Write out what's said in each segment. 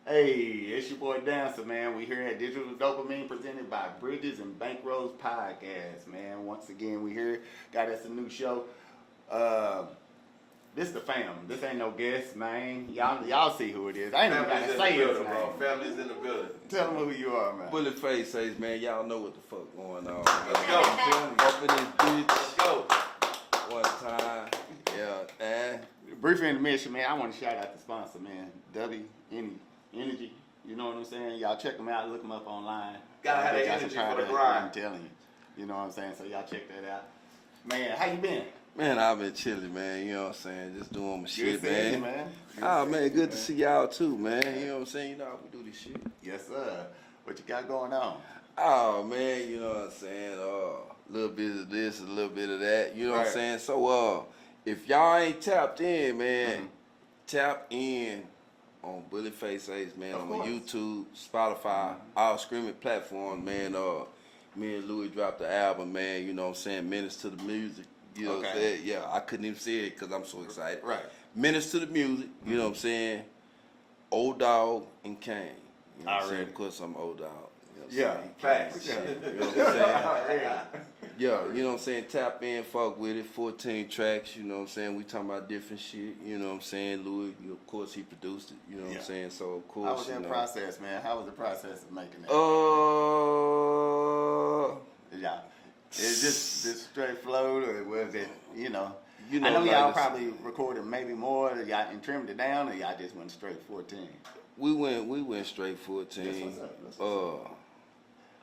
Hey, it's your boy Dancer, man. We here at Digital Dopamine presented by Bridges and Bankrolls Podcast, man. Once again, we here. Got us a new show. This the fam. This ain't no guest, man. Y'all see who it is. I ain't even gotta say it, bro. Family's in the building. Tell them who you are, man. Bulletface says, man, y'all know what the fuck going on. Let's go. Up in this bitch. Let's go. One time. Yeah, man. Brief intermission, man. I want to shout out the sponsor, man. Energy. You know what I'm saying? Y'all check them out. Look them up online. Gotta have that energy for the grind. I'm telling you. You know what I'm saying? So y'all check that out. Man, how you been? Man, I've been chilling, man. You know what I'm saying? Just doing my shit, man. Man, good to see y'all too, man. You know what I'm saying? You know how we do this shit. Yes, sir. What you got going on? Oh, man, you know what I'm saying? A little bit of this, a little bit of that. You know what I'm saying? So, if y'all ain't tapped in, man, tap in on Bulletface Ace, man, on YouTube, Spotify, all streaming platforms, man. Me and Louis dropped the album, man. You know what I'm saying? Minutes to the Music. You know what I'm saying? Yeah, I couldn't even say it because I'm so excited. Right. Minutes to the Music. You know what I'm saying? Old Dog and Kane. You know what I'm saying? Of course, I'm Old Dog. You know what I'm saying? Facts. You know what I'm saying? Yeah, you know what I'm saying? Tap in, fuck with it. 14 tracks, you know what I'm saying? We talking about different shit, you know what I'm saying? Louis, of course, he produced it, you know what I'm saying? So, of course, how was that process, man? How was the process of making that? Yeah. Is this straight flowed, or was it, you know I know y'all probably recorded maybe more, y'all and trimmed it down, or y'all just went straight 14? We went straight 14.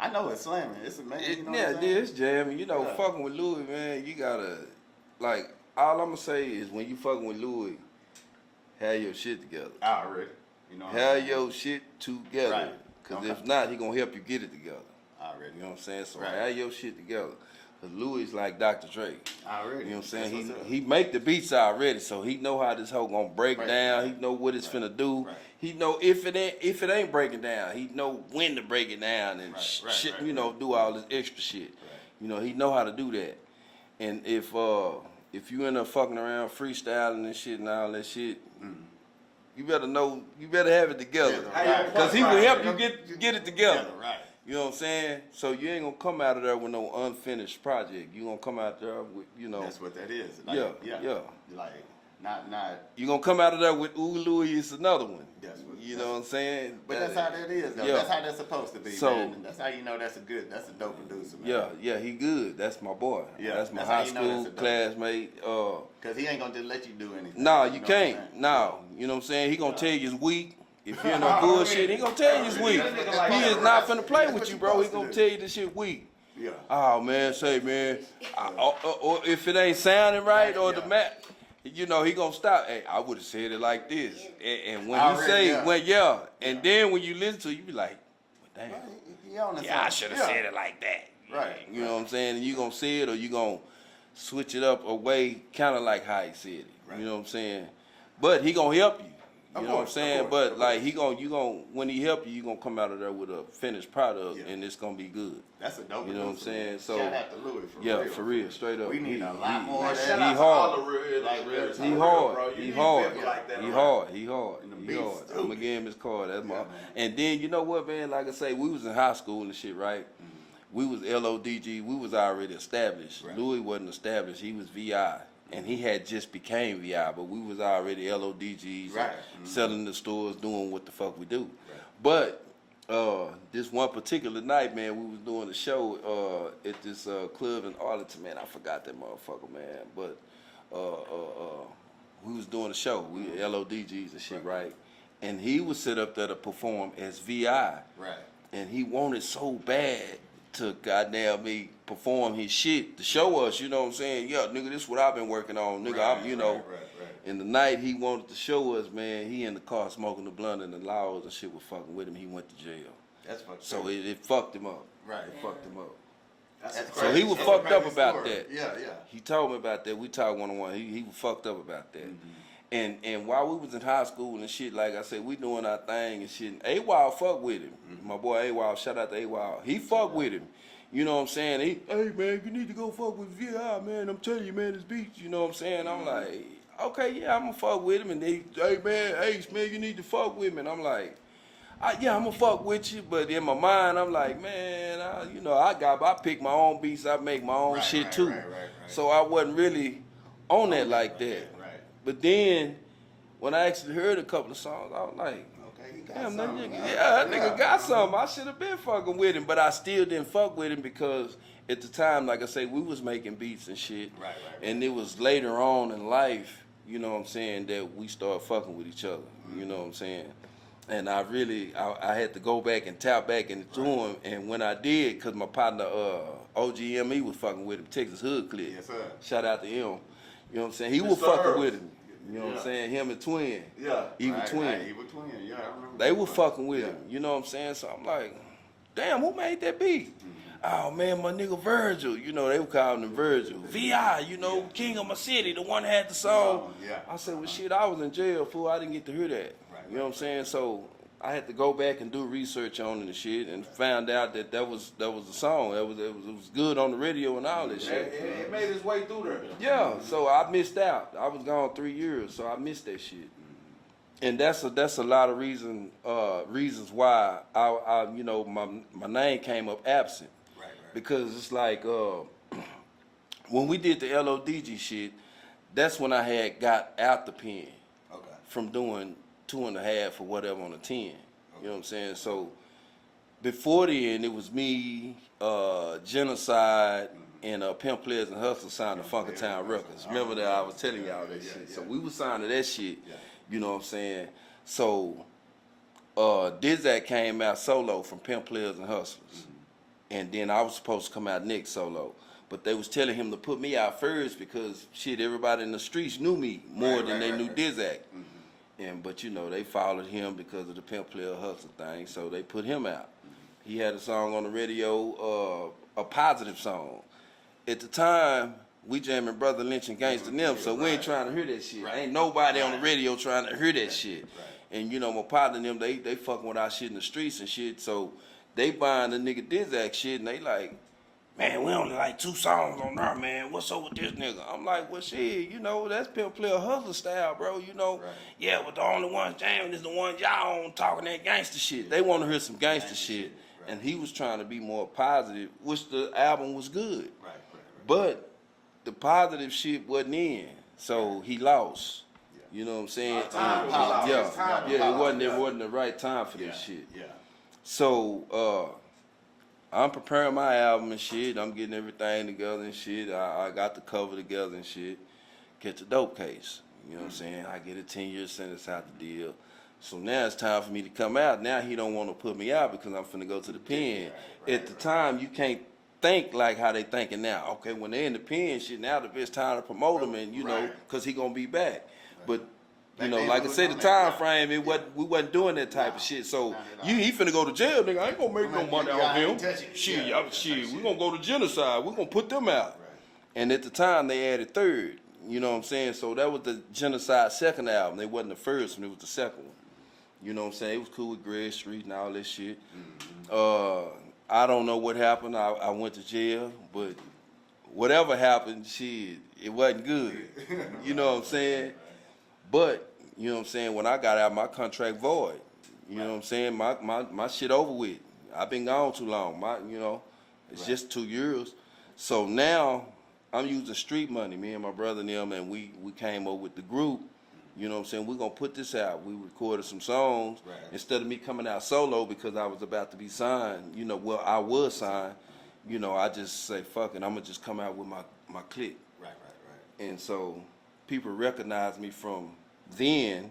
I know it's slamming. It's amazing. It's jamming. You know, fucking with Louis, man, you gotta, like, all I'm gonna say is when you fucking with Louis, have your shit together. Already. You know have your shit together. Right. Because if not, he gonna help you get it together. Already. You know what I'm saying? So have your shit together. Because Louis is like Dr. Dre. Already. You know what I'm saying? He make the beats already, so he know how this hoe gonna break down. He know what it's finna do. Right. He know if it ain't breaking down, he know when to break it down and shit. You know, do all this extra shit. Right. You know, he know how to do that. And if you end up fucking around freestyling and shit and all that shit, you better have it together. Because he will help you get it together. Right. You know what I'm saying? So you ain't gonna come out of there with no unfinished project. You gonna come out there with, you know. That's what that is. Like, yeah. Like not. You gonna come out of there with Ooh Louis is another one. You know what I'm saying? But that's how that is, though. Yeah. That's how that's supposed to be, so, man. That's how you know that's a dope producer, man. Yeah, he good. That's my boy. Yeah, that's my high school classmate. Cause he ain't gonna just let you do anything. No, you can't. No, you know what I'm saying? He gonna tell you it's weak. If you're in no bullshit, he gonna tell you it's weak. He is not finna play with you, bro. He gonna tell you this shit weak. Yeah. Oh man, say man, or if it ain't sounding right or the mat, you know he gonna stop. Hey, I would have said it like this, and when you say and then when you listen to it, you be like, well, damn, I should have said it like that. Right. You know what I'm saying? And you gonna say it or you gonna switch it up away, kind of like how he said it. Right. You know what I'm saying? But he gonna help you. You know what I'm saying? But like you gonna when he help you, you gonna come out of there with a finished product and it's gonna be good. That's a dope. You know what I'm saying? So shout out to Louis for real. for real, straight up. We need a lot more of that. He hard. I'm gonna give him his card. That's my. And then you know what, man? Like I say, we was in high school and shit, right? We was LODG. We was already established. Right. Louis wasn't established. He was VI. And he had just became VI, but we was already LODGs, selling the stores, doing what the fuck we do. Right. But this one particular night, man, we was doing a show at this club in Arlington, man. I forgot that motherfucker, man. But we was doing a show. We were LODGs and shit, right? And he was set up there to perform as VI. Right. And he wanted so bad to goddamn me perform his shit to show us, you know what I'm saying? Yeah, nigga, this is what I've been working on, nigga. I'm, you know. Right. And the night he wanted to show us, man, he in the car smoking the blunt and the laws and shit was fucking with him. He went to jail. That's fucked so up. it fucked him up. Right. It fucked him up. That's so he was fucked up about that. Yeah. He told me about that. We talked one-on-one. He was fucked up about that. And while we was in high school and shit, like I said, we doing our thing and shit. A-Wild fuck with him. My boy A-Wild, shout out to A-Wild. He fuck with him. You know what I'm saying? Hey man, you need to go fuck with VI, man. I'm telling you, man, this beats. You know what I'm saying? I'm like, okay, yeah, I'm gonna fuck with him. And they, hey man, Ace, man, you need to fuck with me. And I'm like, I'm gonna fuck with you, but in my mind, I'm like, man, I pick my own beats, I make my own shit too. Right. So I wasn't really on that like that. Right. But then, when I actually heard a couple of songs, I was like, okay, you got damn, something. that nigga got something. I should have been fucking with him, but I still didn't fuck with him because at the time, like I say, we was making beats and shit. Right. And it was later on in life, you know what I'm saying, that we started fucking with each other. Mm-hmm. You know what I'm saying? And I had to go back and tap back into him. And when I did, because my partner, OGME was fucking with him, Texas Hood Clip. Yes, sir. Shout out to him. You know what I'm saying? He was fucking with him. You know what I'm saying? Him and Twin. Yeah. Evil Twin. Right. Evil Twin, yeah. I remember they were fucking with him. You know what I'm saying? So I'm like, damn, who made that beat? Mm-hmm. Oh, man, my nigga Virgil. You know, they were calling him Virgil. VI, King of my city, the one that had the song. I said, well, shit, I was in jail, fool. I didn't get to hear that. You know what I'm saying? So I had to go back and do research on it and shit, and found out that was the song. It was good on the radio and all that shit. It made its way through there. Yeah. So I missed out. I was gone 3 years, so I missed that shit. And that's a lot of reasons why I my name came up absent. Right. Because it's like when we did the LODG shit, that's when I had got out the pen from doing 2.5 or whatever on a 10. You know what I'm saying? So before then, it was me, Genocide, and Pimp Players and Hustle signed the Funkertown Records. Remember that I was telling y'all that shit. So we was signing that shit. You know what I'm saying? So Dizak came out solo from Pimp Players and Hustlers. And then I was supposed to come out next solo. But they was telling him to put me out first because shit, everybody in the streets knew me more than they knew Dizak. But they followed him because of the Pimp Player Hustle thing, so they put him out. He had a song on the radio, a positive song. At the time, we jamming Brother Lynch and Gangsta Nim, so we ain't trying to hear that shit. Ain't nobody on the radio trying to hear that shit. And my partner and them, they fucking with our shit in the streets and shit, so they buying the nigga Dizak shit, and they like, man, we only like 2 songs on there, man. What's up with this nigga? I'm like, well, shit, that's Pimp Player Hustler style, bro, Yeah, but the only ones jamming is the ones y'all on talking that gangster shit. They want to hear some gangster shit. And he was trying to be more positive, which the album was good. But the positive shit wasn't in, so he lost. You know what I'm saying? It wasn't the right time for this shit. So, I'm preparing my album and shit. I'm getting everything together and shit. I got the cover together and shit. Get the dope case. You know what I'm saying? I get a 10-year sentence out the deal. So now it's time for me to come out. Now he don't want to put me out because I'm finna go to the pen. At the time, you can't think like how they thinking now. Okay, when they in the pen, shit, now the best time to promote him and, because he gonna be back. But like I said, the time frame, we wasn't doing that type of shit. So he finna go to jail, nigga. I ain't gonna make no money off him. Shit, we gonna go to Genocide. We gonna put them out. And at the time, they added third. You know what I'm saying? So that was the Genocide second album. They wasn't the first one. It was the second one. You know what I'm saying? It was cool with Greg Street and all that shit. I don't know what happened. I went to jail, but whatever happened, shit, it wasn't good. You know what I'm saying? But, you know what I'm saying, when I got out, my contract void. You know what I'm saying? My shit over with. I've been gone too long. It's just 2 years. So now I'm using street money, me and my brother and them, and we came up with the group. You know what I'm saying? We're going to put this out. We recorded some songs. Instead of me coming out solo because I was about to be signed, I was signed, I just say, fuck it, I'm going to just come out with my clique. And so people recognize me from then,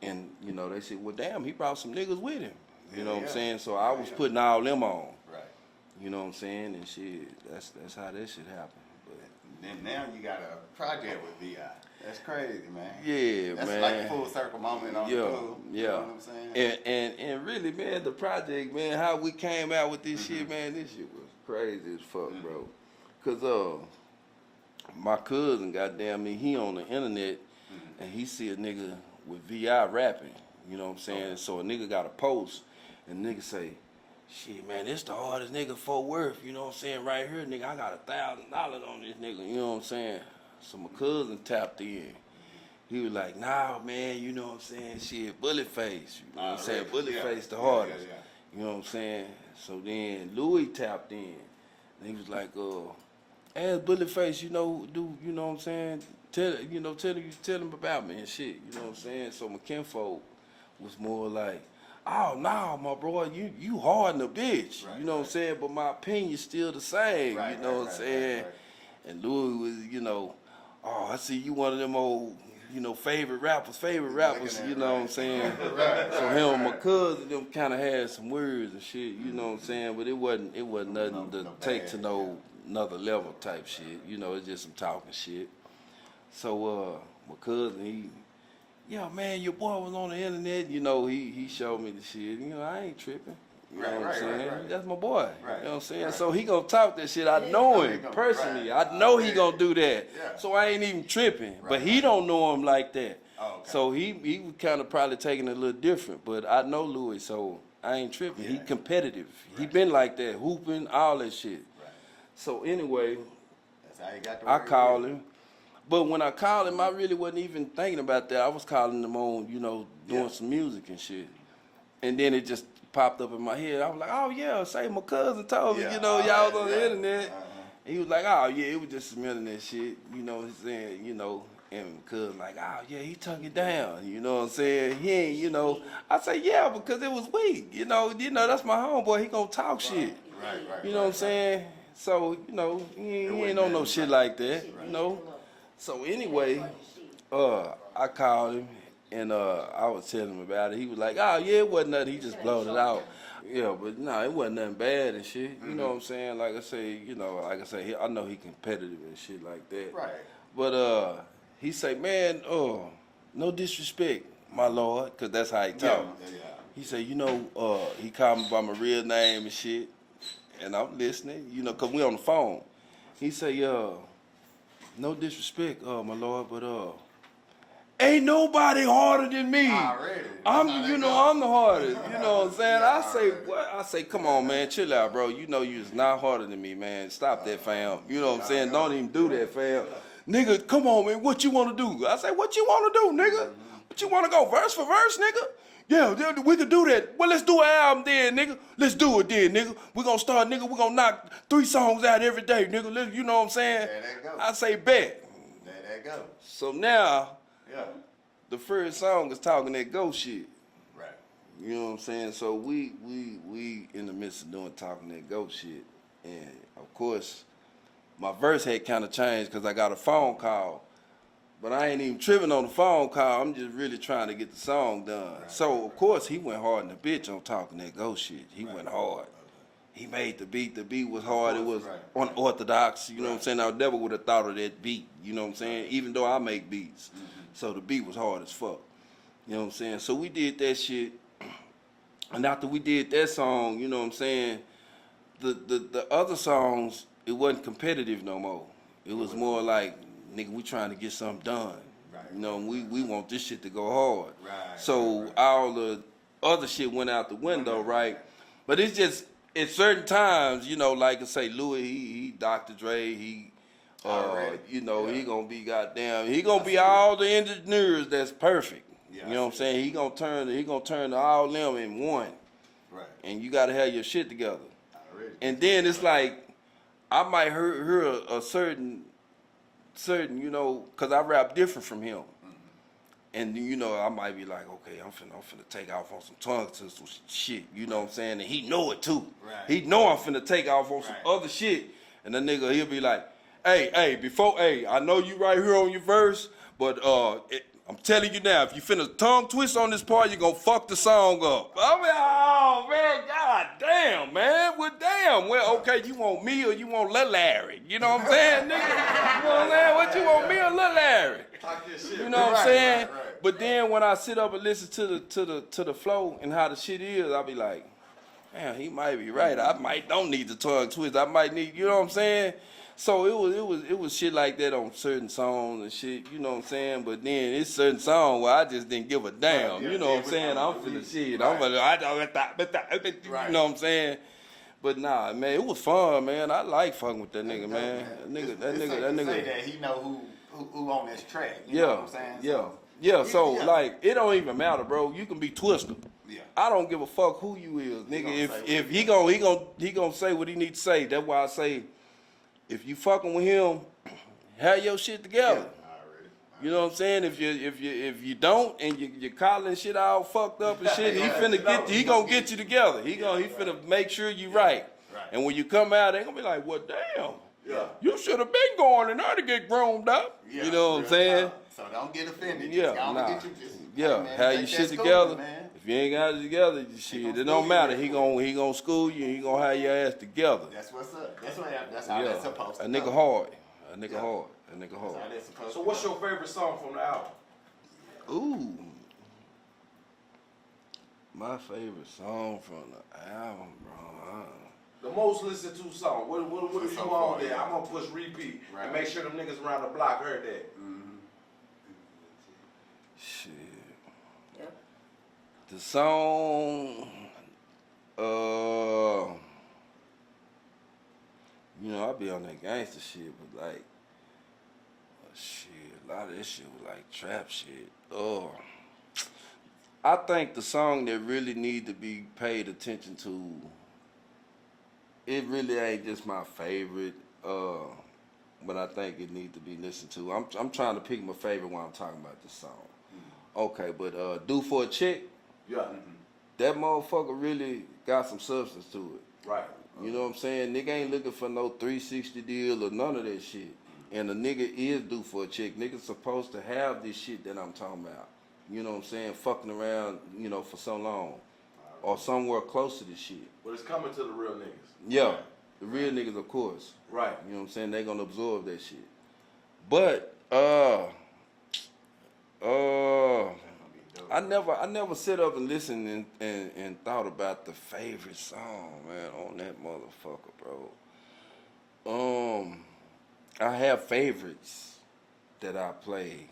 and, they said, well, damn, he brought some niggas with him. You know what I'm saying? So I was putting all them on. You know what I'm saying? And shit, that's how that shit happened. But then now you got a project with VI. That's crazy, man. Yeah, that's man. That's like a full circle moment on the tour. You know what I'm saying? And really, man, the project, man, how we came out with this shit, man, this shit was crazy as fuck, bro. Cause my cousin, goddamn me, he on the internet and he see a nigga with VI rapping. You know what I'm saying? So a nigga got a post and nigga say, shit, man, this the hardest nigga Fort Worth. You know what I'm saying? Right here, nigga, I got $1,000 on this nigga. You know what I'm saying? So my cousin tapped in, he was like, nah, man, you know what I'm saying? Shit, Bulletface. You know what I'm saying? Bulletface the Yeah, hardest. yeah. You know what I'm saying? So then Louis tapped in. And he was like, ask Bulletface, you know what I'm saying? Tell him about me and shit. You know what I'm saying? So my kinfolk was more like, oh, nah, my bro, you hard in the bitch. Right, you know what I'm saying? But my opinion's still the same. Right, you know what I'm right, saying? right. And Louis was, oh, I see you one of them old, favorite rappers, you know what I'm saying? So him and my cousin, them kind of had some words and shit, you know what I'm saying? But it wasn't nothing to take to no another level type shit. It's just some talking shit. So my cousin, yeah, man, your boy was on the internet. He showed me the shit. I ain't tripping. You know what I'm saying? Right. That's my boy. Right. You know what I'm saying? Right. So he gonna talk that shit. I know him personally. Right. I know he gonna do that. Yeah. So I ain't even tripping. Right. But he don't know him like that. Oh, okay. So he was kind of probably taking it a little different. But I know Louis, so I ain't tripping. Yeah. He competitive. Right. He been like that, hooping, all that shit. Right. So anyway, That's how you got to I called him. But when I called him, I really wasn't even thinking about that. I was calling him on, doing some music and shit. And then it just popped up in my head. I was like, oh, yeah, say my cousin told me, y'all was on the internet. And he was like, oh, yeah, it was just some internet shit. You know what I'm saying? And cousin like, oh, yeah, he took it down. You know what I'm saying? He ain't, I say, yeah, because it was weak. That's my homeboy. He gonna talk shit. Right. You know what I'm saying? So, he ain't on no shit like that, So anyway, I called him and I was telling him about it. He was like, oh yeah, it wasn't nothing. He just blowed it out. Yeah, but no, it wasn't nothing bad and shit. You know what I'm saying? Like I say, I know he competitive and shit like that. Right. But he say, man, no disrespect, my lord, because that's how he talk. Yeah. He say, he called me by my real name and shit. And I'm listening, because we on the phone. He say, no disrespect, my lord, but ain't nobody harder than me. Already. I'm the hardest. You know what I'm saying? I say, come on, man, chill out, bro. You is not harder than me, man. Stop that, fam. You know what I'm saying? Don't even do that, fam. Nigga, come on, man. What you want to do? I say, what you want to do, nigga? What you want to go verse for verse, nigga? Yeah, we could do that. Well, let's do an album then, nigga. Let's do it then, nigga. We're going to start, nigga. We're going to knock 3 songs out every day, nigga. You know what I'm saying? There that go. I say, bet. There that go. So now, Yeah. the first song is talking that ghost shit. Right. You know what I'm saying? So we in the midst of doing talking that ghost shit. And, of course, my verse had kind of changed because I got a phone call. But I ain't even tripping on the phone call. I'm just really trying to get the song done. Right. So, of course, he went hard in the bitch on talking that ghost shit. He went hard. He made the beat. The beat was hard. It was unorthodox. You know what I'm saying? I never would have thought of that beat. You know what I'm saying? Even though I make beats. Mm-hmm. So the beat was hard as fuck. You know what I'm saying? So we did that shit. And after we did that song, you know what I'm saying, the other songs, it wasn't competitive no more. It was more like, nigga, we trying to get something done. Right. We want this shit to go hard. Right. So all the other shit went out the window, right? But it's just, at certain times, like I say, Louis, he Dr. Dre, he he gonna be goddamn, he gonna be all the engineers that's perfect. Yeah, you know what I'm saying? He gonna turn all them in one. Right. And you gotta have your shit together. And then it's like, I might hear a certain, cause I rap different from him. And I might be like, okay, I'm finna take off on some tongue twister shit, you know what I'm saying? And he know it too. Right. He know I'm finna take off on some other shit. And the nigga, he'll be like, hey, I know you right here on your verse, but I'm telling you now, if you finna tongue twist on this part, you're gonna fuck the song up. I mean, oh man, god damn, man. Well, damn. Well, okay, you want me or you want Lil Larry? You know what I'm saying, nigga? You know what I'm saying? What you want, me or Lil Larry? You know what I'm saying? Right. But then when I sit up and listen to the flow and how the shit is, I'll be like, damn, he might be right. I don't need the tongue twist. I might need, you know what I'm saying? So it was shit like that on certain songs and shit, you know what I'm saying? But then it's certain songs where I just didn't give a damn, you know what I'm saying? I'm finna shit. I'm finna, you know what I'm saying? But nah, man, it was fun, man. I like fucking with that nigga, man. That nigga. Say that he know who on this track. You know what I'm saying? Yeah. So like, it don't even matter, bro. You can be Twister. Yeah. I don't give a fuck who you is, nigga. If he gonna say what he need to say. That's why I say, if you fucking with him, have your shit together. Yeah. You know what I'm saying? If you don't and you're calling shit all fucked up and shit, he gonna get you together. He finna make sure you right. And when you come out, they gonna be like, well, damn. Yeah. You should have been going in there to get groomed up. Yeah, you know what I'm saying? So don't get offended. Yeah, Hey, man, have take your that shit school, together. man. If you ain't got it together, shit, it don't matter. He gonna school you and he gonna have your ass together. That's what's up. That's how that's supposed to A nigga go. hard. A nigga hard. That's how that's supposed So to what's go. your favorite song from the album? Ooh. My favorite song from the album, bro. The most listened to song. What are you on there? Yeah. I'm gonna push repeat Right. and make sure them niggas around the block heard that. Shit. Yeah. The song, you know, I be on that gangster shit, but like, shit, a lot of this shit was like trap shit. I think the song that really need to be paid attention to, it really ain't just my favorite, but I think it need to be listened to. I'm trying to pick my favorite when I'm talking about this song. Okay, but Do For a Chick, Yeah. that motherfucker really got some substance to it. Right. You know what I'm saying? Nigga ain't looking for no 360 deal or none of that shit. And a nigga is due for a chick. Niggas supposed to have this shit that I'm talking about. You know what I'm saying? Fucking around, you know, for so long. Or somewhere close to this shit. But it's coming to the real niggas. Yeah. The real niggas, of course. Right. You know what I'm saying? They gonna absorb that shit. But, I never sit up and listen and thought about the favorite song, man, on that motherfucker, bro. I have favorites that I play.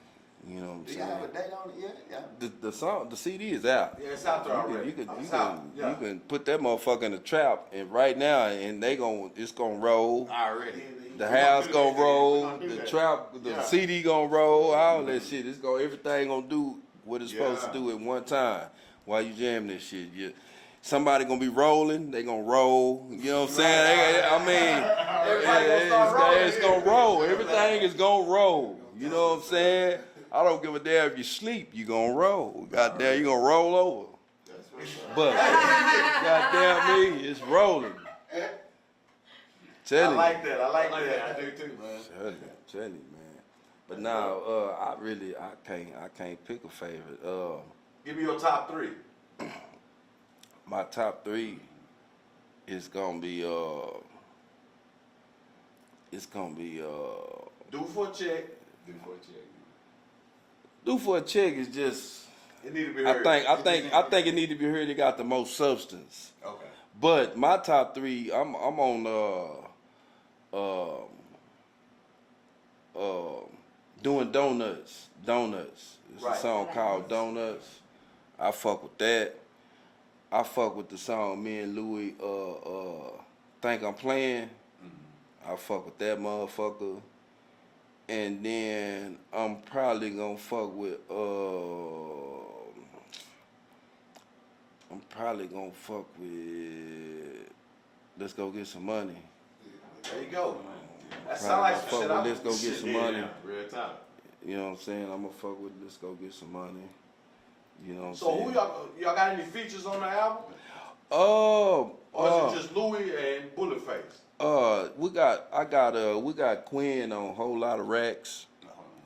You know what I'm Do saying? you have a date on it yet? Yeah. The song, the CD is out. Yeah, it's out there already. You It's out. Yeah. you can put that motherfucker in the trap, and right now, and it's gonna roll. Already. The house gonna roll. We're gonna do The that. trap, the Yeah. CD gonna roll. All that shit. Everything gonna do what it's supposed to do at one time. While you jam this shit, somebody gonna be rolling. They gonna roll. You know what I'm saying? It's gonna roll. Everything is gonna roll. You know what I'm saying? I don't give a damn if you sleep. You gonna roll. Goddamn, you gonna roll over. But goddamn me, it's rolling. Tell I you. like that. I do too, man. Tell you, man. But now, I can't pick a favorite. Give me your top three. My top three is gonna be Do For a Check. Do For a Check is just, It need to be heard. I think it need to be heard. It got the most substance. Okay. But my top three, I'm on doing Donuts. It's Right. a song called Donuts. I fuck with that. I fuck with the song me and Louis Think I'm Playing. I fuck with that motherfucker. And then I'm probably gonna fuck with Let's Go Get Some Money. There you go. That sound like some shit. Let's Go Get Some Money. Real talk. You know what I'm saying? I'm gonna fuck with Let's Go Get Some Money. You know what I'm So saying? who y'all got any features on the album? Oh, Or is it just Louis and Bulletface? we got Quinn on Whole Lot of Racks.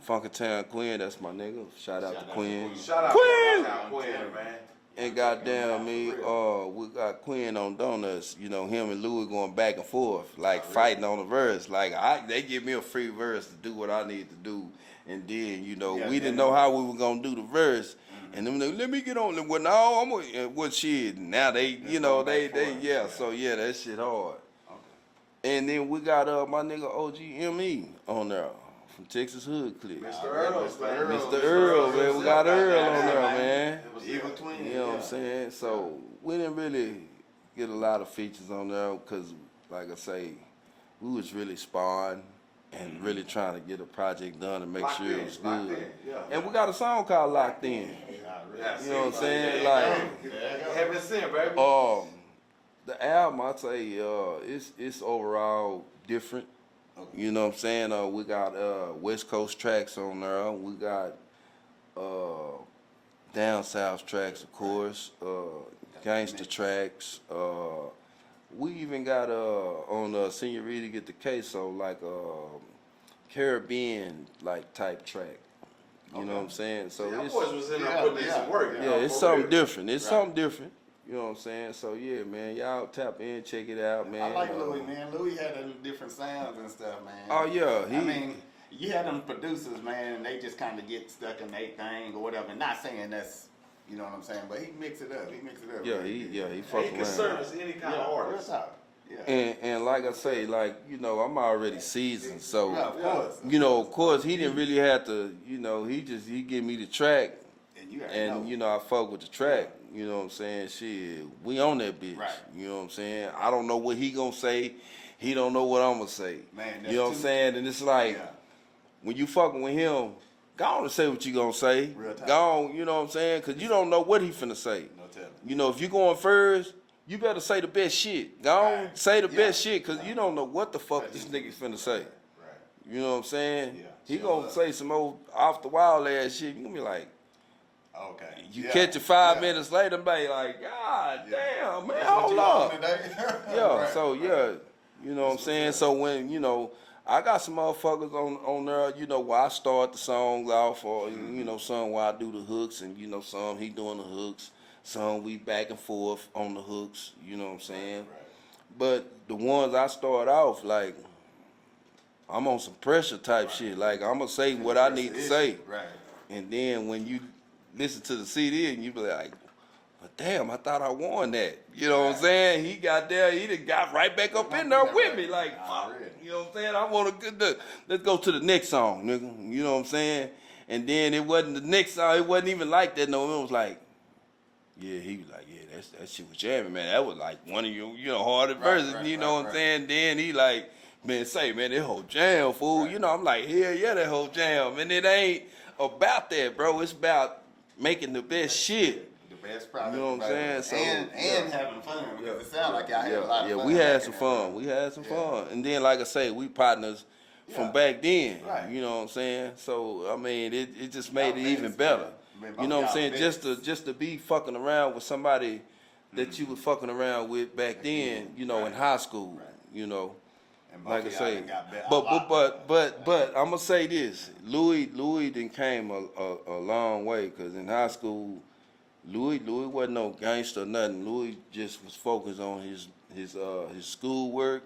Funkytown Quinn, that's my nigga. Shout out to Quinn. Shout out Quinn! to Quinn, man. And goddamn me, we got Quinn on Donuts. You know, him and Louis going back and forth, like fighting on the verse. Like they give me a free verse to do what I need to do, and then we didn't know how we were gonna do the verse. And then let me get on. Well, no, I'm what shit. Now they, So that shit hard. Okay. And then we got my nigga OGME on there from Texas Hood Click. Mr. Earl, Mr. Earl, man. We got Earl on there, man. Evil Twin. You know what I'm saying? So we didn't really get a lot of features on there because, like I say, we was really sparring. and really trying to get a project done and make Locked sure in, it was locked good. in, yeah. And we got a song called Locked In. Yeah, You know what I'm saying? Like, heaven sent, baby. The album, I tell you, it's overall different. Okay. You know what I'm saying? We got West Coast tracks on there. We got down south tracks, of course. Gangster tracks. We even got on Senorita Get the Queso like Caribbean like type track. You know what I'm saying? So Y'all it's, boys was in there putting in some work. yeah, it's something different. It's something different. You know what I'm saying? So yeah, man, y'all tap in, check it out, man. I like Louis, man. Louis had them different sounds and stuff, man. Oh yeah, I mean, you had them producers, man, and they just kind of get stuck in their thing or whatever. Not saying that's, you know what I'm saying, but he mix it up. He mix it up. Yeah, he fuck He can around. service any kind of artist. Yeah. And like I say, like, you know, I'm already seasoned, so Yeah, of course. you know, of course, he didn't really have to, you know, he give me the track, And you, and you know, I fuck with the track. You know what I'm saying? Shit, we on that bitch. Right. You know what I'm saying? I don't know what he gonna say. He don't know what I'm gonna say. Man, you know what I'm saying? And it's like, when you fucking with him, go on and say what you gonna say. Real time. Go on, you know what I'm saying? Cause you don't know what he finna say. No telling. You know, if you going first, you better say the best shit. Go on, Right. say the Yeah. best shit, cause you don't know what the fuck this nigga finna say. Right. You know what I'm saying? Yeah. He Sure. gonna say some old off the wild ass shit. You gonna be like, Okay. you Yeah. catch it 5 Yeah. minutes later, and be like, God Yeah. damn, man, That's what hold you up. on today. Yeah, Right, so right. yeah, you know what I'm saying? So when, you know, I got some motherfuckers on there, you know, where I start the songs off, or, you know, some where I do the hooks, and, you know, some he doing the hooks, some we back and forth on the hooks, you know what I'm saying? Right. But the ones I start off, like, I'm on some pressure type shit. Like, I'm gonna say what I need to say. Right. And then when you listen to the CD, and you be like, but damn, I thought I won that. You know what I'm saying? He got there, he done got right back up in there with me. Like, fuck. You know what I'm saying? I want to, let's go to the next song, nigga. You know what I'm saying? And then it wasn't the next song, it wasn't even like that. No, it was like, yeah, he was like, yeah, that shit was jamming, man. That was like one of your, you know, hardest verses. You know what I'm saying? Then he like, man, say, man, that whole jam, fool. You know, I'm like, hell yeah, that whole jam. And it ain't about that, bro. It's about making the best shit. The best product. You know what I'm saying? So, and having fun, because it sounds like y'all had a lot of yeah, fun. we had some fun. We had some fun. And then, like I say, we partners from back then. Right. You know what I'm saying? So, I mean, it just made it even better. You know what I'm saying? Just to be fucking around with somebody that you was fucking around with back then, you know, in high school, you know. Like I say, but I'm gonna say this: Louis done came a long way, cause in high school, Louis wasn't no gangster or nothing. Louis just was focused on his school work,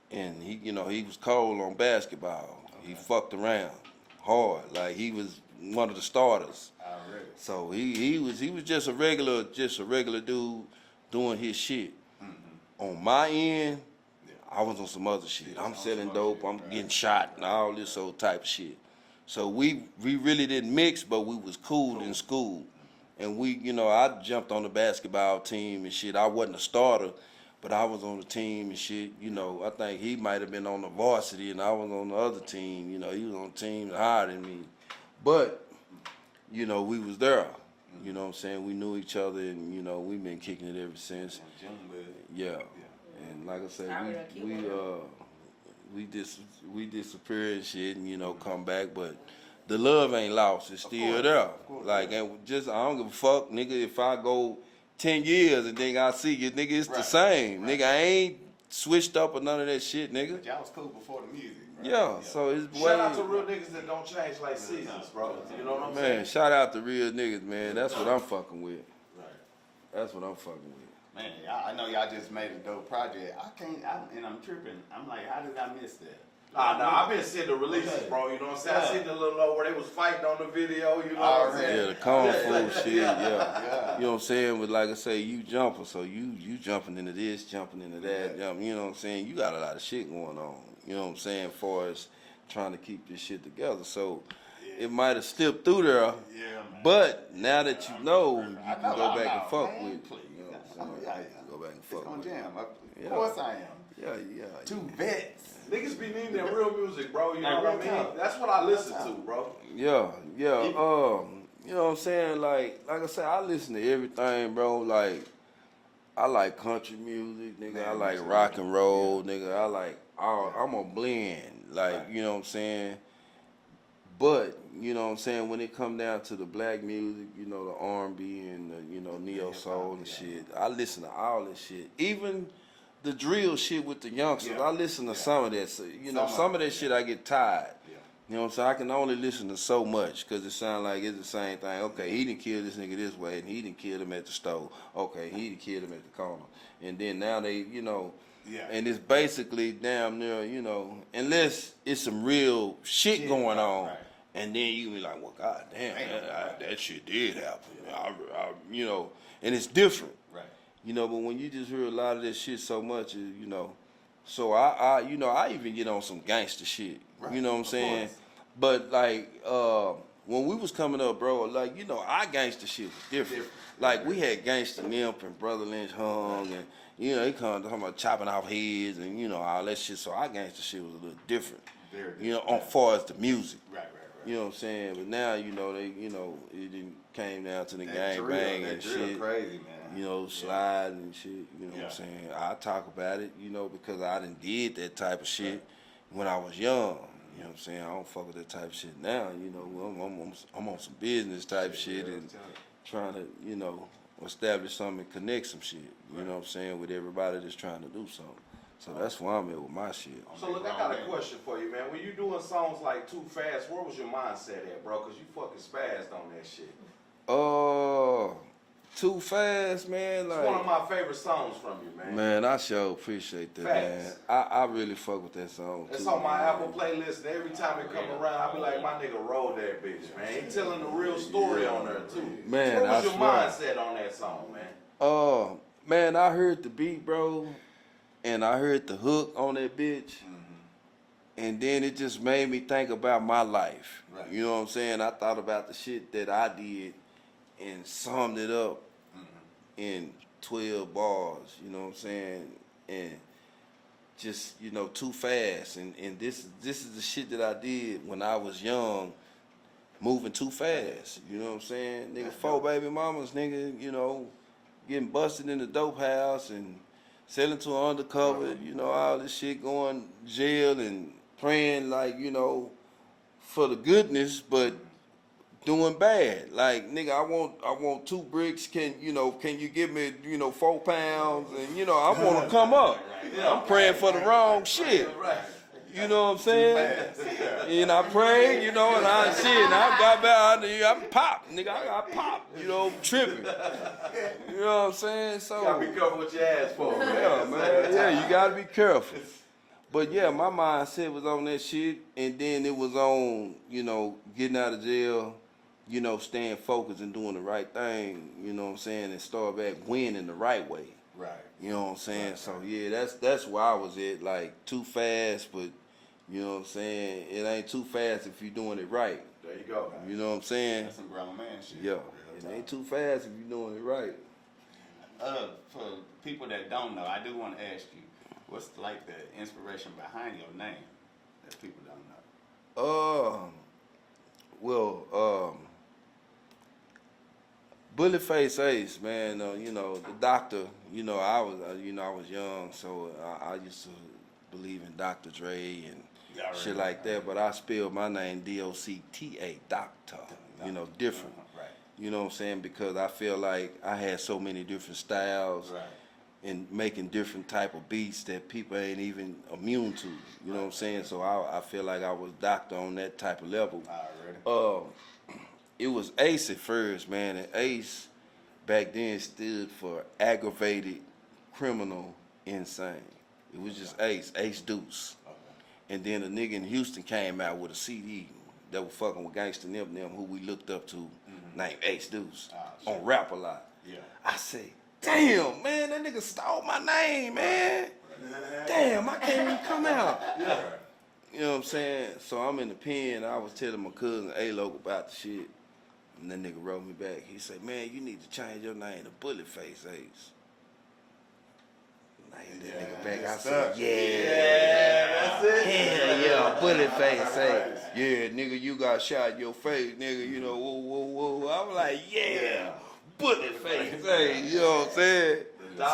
and he was cold on basketball. He fucked around hard, like he was one of the starters. So he was just a regular dude doing his shit. On my end, I was on some other shit. I'm selling dope, I'm getting shot and all this old type of shit. So we really didn't mix, but we was cool in school. And I jumped on the basketball team and shit. I wasn't a starter, but I was on the team and shit. I think he might have been on the varsity and I was on the other team. He was on the team higher than me. But, we was there. You know what I'm saying? We knew each other and, we've been kicking it ever since. Yeah. And like I said, we disappeared and shit and, come back, but the love ain't lost. It's still there. Like, and I don't give a fuck, nigga, if I go 10 years and then I see you, nigga, it's the same. Nigga, I ain't switched up or none of that shit, nigga. But y'all was cool before the music, right? Yeah, so it's way... Shout out to real niggas that don't change like seasons, bro. You know what I'm saying? Man, shout out to real niggas, man. That's what I'm fucking with. Right. That's what I'm fucking with. Man, I know y'all just made a dope project. I'm tripping. I'm like, how did I miss that? Nah, I've been seeing the releases, bro. You know what I'm saying? I seen the little low where they was fighting on the video. You know what I'm saying? Yeah, the kung fu shit. Yeah. You know what I'm saying? But like I say, you jumper, so you jumping into this, jumping into that. You know what I'm saying? You got a lot of shit going on. You know what I'm saying? As far as trying to keep this shit together. So it might have slipped through there. Yeah, man. But now that you know, you can go back and fuck with it. You know what I'm saying? Go back and fuck It's gonna with jam. it. Of course I am. Yeah. Two vets. Niggas be needing that real music, bro. You know Like what I real mean? talk. That's what I listen to, bro. Yeah. You know what I'm saying? Like I said, I listen to everything, bro. Like, I like country music, nigga. Man, I like me too. rock and roll, nigga. I like I'm a blend. Like, Right. you know what I'm saying? But, you know what I'm saying, when it come down to the black music, you know, the R&B and the, you know, neo soul and shit, I listen to all that shit. Even the drill shit with the youngsters, Yeah. I listen to some of that. So, you know, Some some of of it, that shit I get tired. Yeah. You know what I'm saying? I can only listen to so much because it sounds like it's the same thing. Okay, he didn't kill this nigga this way, and he didn't kill him at the stove. Okay, he didn't kill him at the corner. And then now they, you know, and it's basically damn near, you know, unless it's some real shit going on. Right. And then you be like, well, god damn, that shit did happen. You know, and it's different. Right. You know, but when you just hear a lot of this shit so much, you know, so I you know, I even get on some gangster shit. Right. You know what I'm saying? Course. But like, when we was coming up, bro, like, you know, our gangster shit was different. Like, we had Gangsta Nimp and Brother Lynch Hung, and, you know, he come talking about chopping off heads and, you know, all that shit. So our gangster shit was a little different. Very different. You know, on far as the music. Right. You know what I'm saying? But now, you know, they, you know, it didn't came down to the That gang drill, bang that and drill shit. crazy, man. You know, slide and shit. You know what Yeah. I'm saying? I talk about it, you know, because I done did that type of shit when I was young. You know what I'm saying? I don't fuck with that type of shit now. You know, I'm on some business type shit and trying to, you know, establish something and connect some shit. You know what I'm saying? With everybody that's trying to do something. So that's where I'm at with my shit. So look, I got a question for you, man. When you doing songs like Too Fast, where was your mindset at, bro? Cause you fucking spazzed on that shit. Too Fast, man. Like, It's one of my favorite songs from you, man. Man, I sure appreciate that, Facts. man. I really fuck with that song. It's too, on my man. Apple playlist, and every time it come around, I be like, my nigga rolled that bitch, man. He telling the real story on there too. Man, so what was I your swear. mindset on that song, man? Man, I heard the beat, bro, and I heard the hook on that bitch, and then it just made me think about my life. Right. You know what I'm saying? I thought about the shit that I did and summed it up in 12 bars, you know what I'm saying? And just, you know, Too Fast. And this is the shit that I did when I was young, moving too fast. You know what I'm saying? Nigga, 4 baby mamas, nigga, you know, getting busted in the dope house and selling to an undercover, you know, all this shit, going to jail and praying, like, you know, for the goodness, but doing bad. Like, nigga, I want 2 bricks. Can you give me, 4 pounds? And, I want to come up. I'm praying for the wrong shit. You know what I'm saying? And I prayed, and I got back, I'm pop, nigga, I got pop, tripping. You know what I'm saying? So, You gotta be careful what you ask for, man. yeah, man, yeah, you gotta be careful. But yeah, my mindset was on that shit, and then it was on, getting out of jail, staying focused and doing the right thing, you know what I'm saying, and start back winning the right way. Right. You know what I'm saying? So yeah, that's where I was at, like, too fast, but you know what I'm saying, it ain't too fast if you're doing it right. There you go. You know what I'm saying? That's some grown man shit. Yeah, it ain't too fast if you're doing it right. For people that don't know, I do want to ask you, what's like the inspiration behind your name that people don't know? Bulletface Ace, man. The doctor. I was young, so I used to believe in Dr. Dre and shit like that. But I spelled my name D-O-C-T-A, Doctor. Different. Right. You know what I'm saying? Because I feel like I had so many different styles. Right. And making different type of beats that people ain't even immune to. You know what I'm saying? So I feel like I was doctor on that type of level. Already. It was Ace at first, man, and Ace back then stood for aggravated criminal insane. It was just Ace Deuce. Okay. And then a nigga in Houston came out with a CD that was fucking with Gangsta Nimp them, who we looked up to, named Ace Deuce, on Rap A Lot. Yeah. I say, damn, man, that nigga stole my name, man. Damn, I can't even come out. Yeah. You know what I'm saying? So I'm in the pen. I was telling my cousin A-Lo about the shit. And that nigga wrote me back. He said, man, you need to change your name to Bulletface Ace. I hit that nigga back. I said, Yeah, that's it. hell yeah, Bulletface. Say, yeah, nigga, you got shot in your face, nigga. You know, whoa. I'm like, yeah, Bulletface. Hey, you know what I'm saying?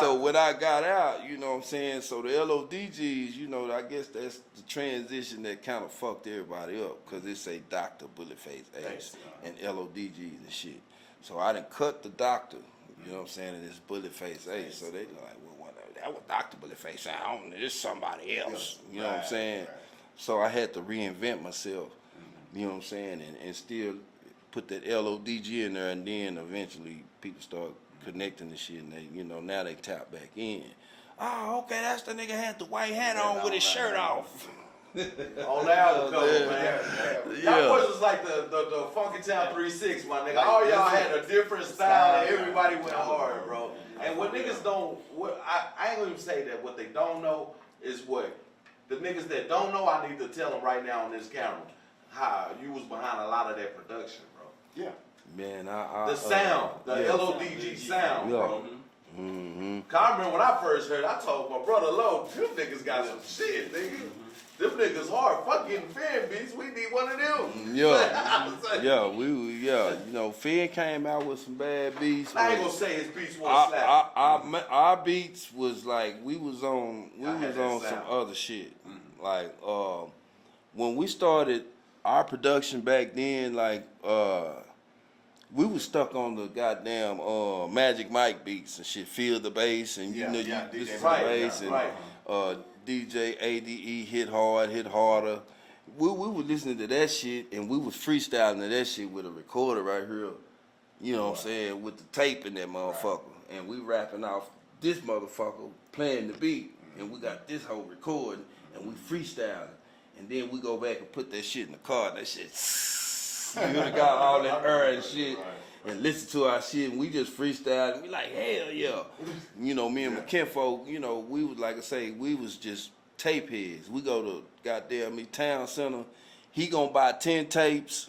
So when I got out, you know what I'm saying, so the LODGs, you know, I guess that's the transition that kind of fucked everybody up, because it say Dr. Bulletface Ace and LODGs and shit. So I done cut the doctor, you know what I'm saying, and it's Bulletface Ace. So they like, well, that was Dr. Bulletface. I don't know, this somebody else, you know what I'm saying? So I had to reinvent myself, you know what I'm saying, and still put that LODG in there, and then eventually people start connecting the shit, and they, you know, now they tap back in. Oh, okay, that's the nigga had the white hat on with his shirt off. On the album cover, man. Y'all boys was like the Funky Town 3-6, my nigga. All y'all had a different style, and everybody went hard, bro. And what niggas don't, I ain't gonna even say that. What they don't know is what the niggas that don't know. I need to tell them right now on this camera how you was behind a lot of that production, bro. Yeah. Man, the sound, the LODG sound, bro. Cause I remember when I first heard it, I told my brother, Lo, them niggas got some shit, nigga. Them niggas hard. Fuck getting fan beats. We need one of them. You know, Finn came out with some bad beats. I ain't gonna say his beats won't slap. Our beats was like, we was on some other shit. Like, when we started our production back then, like, we was stuck on the goddamn Magic Mike beats and shit. Feel the bass, and you know, you listen to the bass, and DJ ADE hit hard, hit harder. We were listening to that shit, and we was freestyling to that shit with a recorder right here. You know what I'm saying, with the tape in that motherfucker, and we rapping off this motherfucker playing the beat, and we got this whole recording, and we freestyling, and then we go back and put that shit in the car, and that shit. You would have got all that air and shit, and listen to our shit, and we just freestyle, and we like, hell yeah. You know, me and McKinfolk, you know, we was, like I say, we was just tape heads. We go to goddamn Town Center, he gonna buy 10 tapes,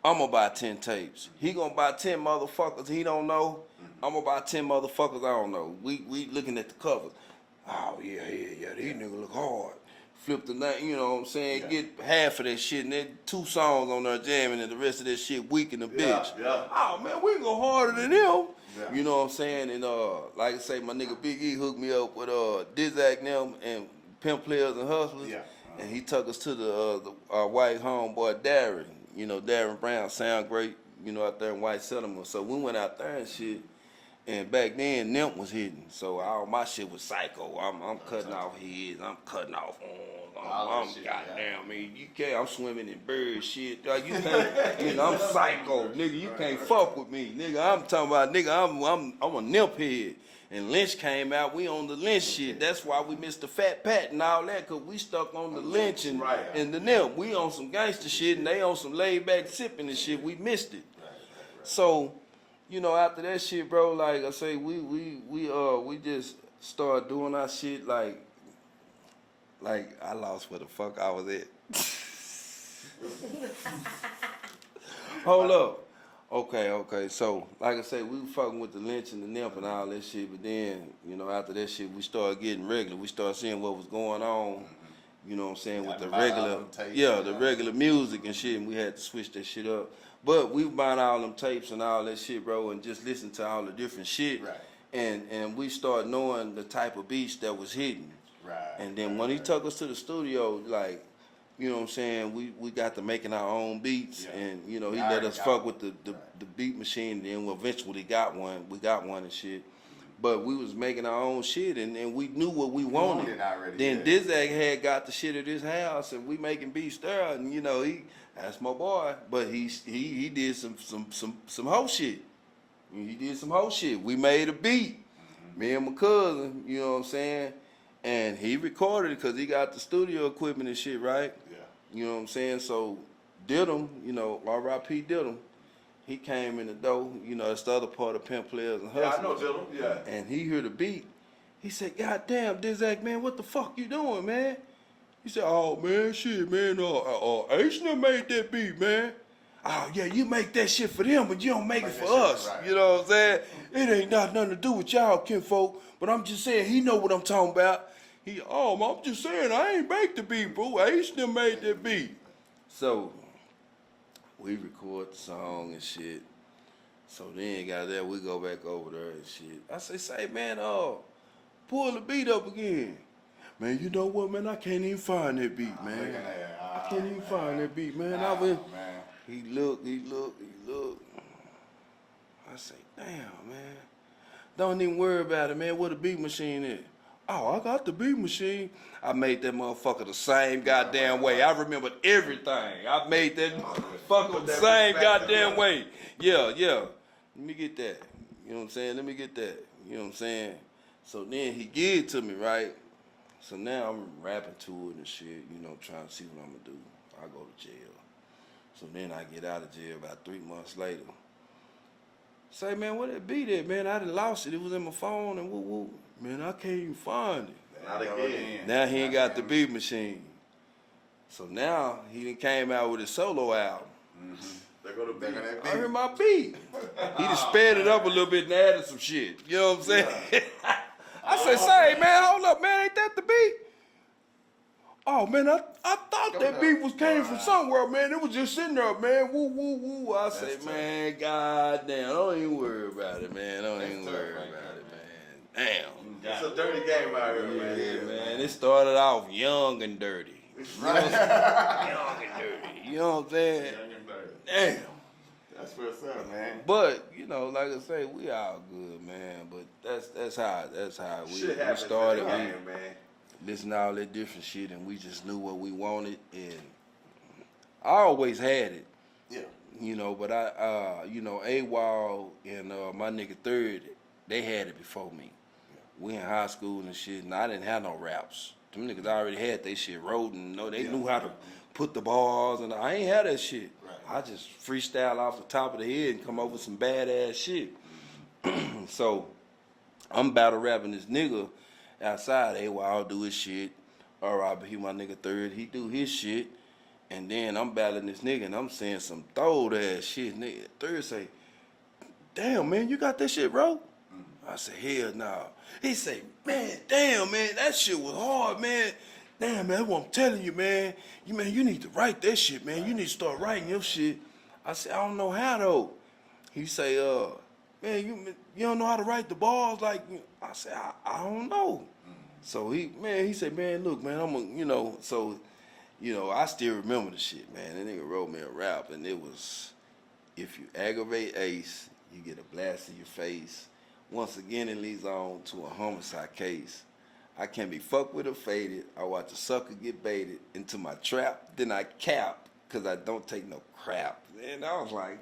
I'm gonna buy 10 tapes. He gonna buy 10 motherfuckers he don't know, I'm gonna buy 10 motherfuckers I don't know. We looking at the covers. Oh, yeah, these niggas look hard. Flip the night, you know what I'm saying? Get half of that shit, and then 2 songs on there jamming, and the rest of that shit weak in the bitch. Oh man, we can go harder than them. You know what I'm saying? And like I say, my nigga Big E hooked me up with Dizak them and Pimp Players and Hustlers, and he took us to the white homeboy Darren. You know, Darren Brown sound great. You know, out there in White Settlement. So we went out there and shit. And back then, Nimp was hitting, so all my shit was psycho. I'm cutting off heads, I'm cutting off arms, I'm goddamn, man, you can't, I'm swimming in bird shit. You can't, nigga, I'm psycho, nigga, you can't fuck with me, nigga. I'm talking about, nigga, I'm a Nimp head. And Lynch came out, we on the Lynch shit. That's why we missed the Fat Pat and all that, cause we stuck on the Lynch and the Nimp. We on some gangster shit, and they on some laid back sipping and shit. We missed it. So, you know, after that shit, bro, like I say, we just started doing our shit like I lost where the fuck I was at. Hold up. Okay. So, like I say, we were fucking with the Lynch and the Nimp and all that shit, but then, you know, after that shit, we started getting regular. We started seeing what was going on, you know what I'm saying, with the regular music and shit, and we had to switch that shit up. But we buying all them tapes and all that shit, bro, and just listen to all the different shit. And we start knowing the type of beats that was hitting. And then when he took us to the studio, like, you know what I'm saying, we got to making our own beats, and, you know, he let us fuck with the beat machine, and then we eventually got one. We got one and shit. But we was making our own shit, and we knew what we wanted. Then Dizak had got the shit at his house, and we making beats there, and, you know, that's my boy, but he did some whole shit. He did some whole shit. We made a beat, me and my cousin, you know what I'm saying, and he recorded it because he got the studio equipment and shit, right? You know what I'm saying? So Diddum, you know, R.I.P. Diddum, he came in the door, you know, that's the other part of Pimp Players and Hustlers. I know Diddum, And he heard the beat. He said, God damn, Dizak, man, what the fuck you doing, man? He said, oh, man, shit, man, Ace made that beat, man. Oh yeah, you make that shit for them, but you don't make it for us. Right. You know what I'm saying? It ain't got nothing to do with y'all, kinfolk. But I'm just saying, he know what I'm talking about. I'm just saying, I ain't make the beat, bro. Ace them made that beat. So we record the song and shit. So then got there, we go back over there and shit. I say, man, pull the beat up again. Man, you know what, man? I can't even find that beat, man. I can't even find that beat, man. He looked. I say, damn, man. Don't even worry about it, man. Where the beat machine is? Oh, I got the beat machine. I made that motherfucker the same goddamn way. I remembered everything. I made that motherfucker the same goddamn way. Yeah. Let me get that. You know what I'm saying? Let me get that. You know what I'm saying? So then he gave it to me, right? So now I'm rapping to it and shit, you know, trying to see what I'm gonna do. I go to jail. So then I get out of jail about 3 months later. Say, man, where that beat at, man? I done lost it. It was in my phone and woo. Man, I can't even find it. Not again. Now he ain't got the beat machine. So now he done came out with his solo album. Mm-hmm. They go to beat. I heard my beat. He just sped it up a little bit and added some shit. You know what I'm saying? Yeah. I said, say, man, hold up, man, ain't that the beat? Oh, man, I thought that beat came from somewhere, man. It was just sitting there, man. Woo. I said, man, goddamn, don't even worry about it, man. Don't even worry about it, man. Damn. It's a dirty game out here, man. Yeah, man. It started off young and dirty. Right. Young and dirty. You know what I'm saying? Damn. That's what's up, man. But you know, like I say, we all good, man. But that's how we started. Man. Listen to all that different shit, and we just knew what we wanted, and I always had it. Yeah. You know, but I, AWOL and my nigga Third, they had it before me. Yeah. We in high school and shit, and I didn't have no raps. Them niggas already had they shit wrote, and they knew how to put the bars, and I ain't had that shit. Right. I just freestyle off the top of the head and come up with some badass shit. So I'm battle rapping this nigga outside. AWOL do his shit. R.I.P. my nigga Third, he do his shit. And then I'm battling this nigga and I'm saying some throwed ass shit. Nigga Third say, damn, man, you got that shit, bro? I said, hell no. He say, man, damn, man, that shit was hard, man. Damn, man, that's what I'm telling you, man. You need to write that shit, man. You need to start writing your shit. I said, I don't know how, though. He say, man, you don't know how to write the bars? Like, I said, I don't know. So he said, man, look, man, I still remember the shit, man. That nigga wrote me a rap, and it was, if you aggravate Ace, you get a blast in your face. Once again, it leads on to a homicide case. I can't be fucked with or faded. I watch a sucker get baited into my trap, then I cap, because I don't take no crap. And I was like,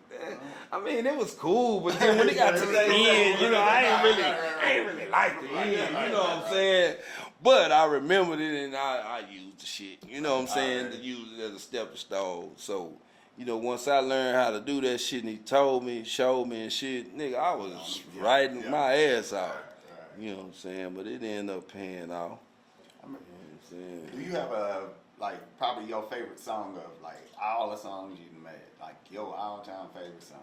I mean, it was cool, but then when it got to the end, I ain't really like the end, you know what I'm saying? But I remembered it and I used the shit, you know what I'm saying, to use it as a stepping stone. So, once I learned how to do that shit and he told me, showed me and shit, nigga, I was writing my ass out. You know what I'm saying? But it ended up paying off. You know what I'm saying? Do you have probably your favorite song of, all the songs you've made? Like, your all-time favorite song?